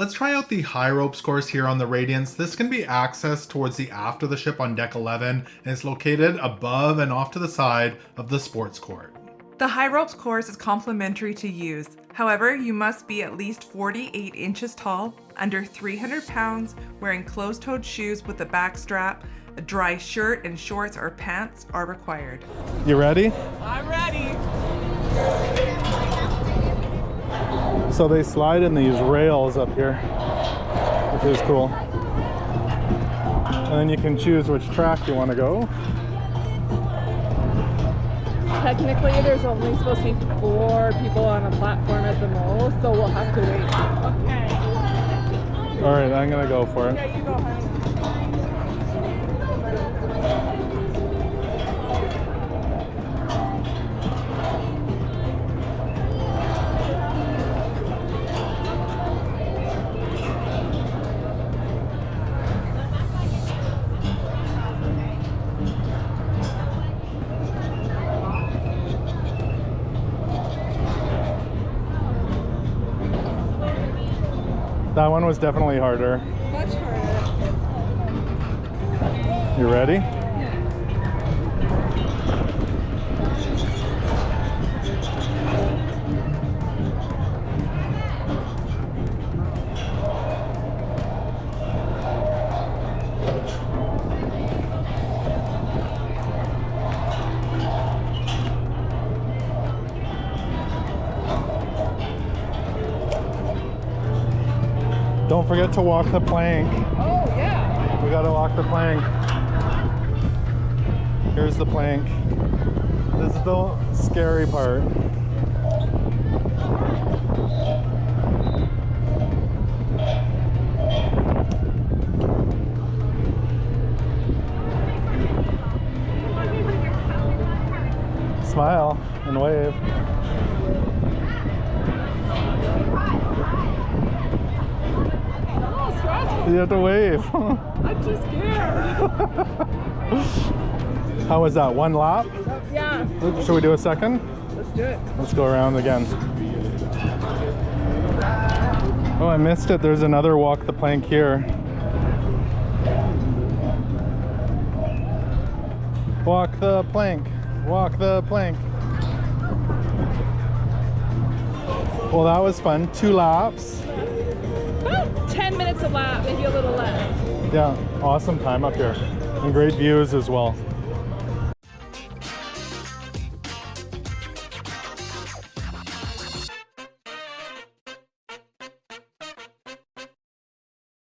Let's try out the high ropes course here on the Radiance. This can be accessed towards the aft of the ship on deck 11 and is located above and off to the side of the sports court. The high ropes course is complimentary to use. However, you must be at least 48 inches tall, under 300 pounds, wearing closed-toed shoes with a back strap. A dry shirt and shorts or pants are required. You ready? I'm ready. So they slide in these rails up here, which is cool. And then you can choose which track you want to go. Technically, there's only supposed to be 4 people on a platform at the most, so we'll have to wait. Okay. All right, I'm gonna go for it. Yeah, you go, honey. That one was definitely harder. Much harder. You ready? Don't forget to walk the plank. Oh, yeah. We gotta walk the plank. Here's the plank. This is the scary part. Smile and wave. You have to wave. I'm too scared. How was that? 1 lap? Yeah. Should we do a second? Let's do it. Let's go around again. Oh, I missed it. There's another walk the plank here. Walk the plank. Walk the plank. Well, that was fun. 2 laps. About 10 minutes a lap, maybe a little less. Yeah, awesome time up here. And great views as well.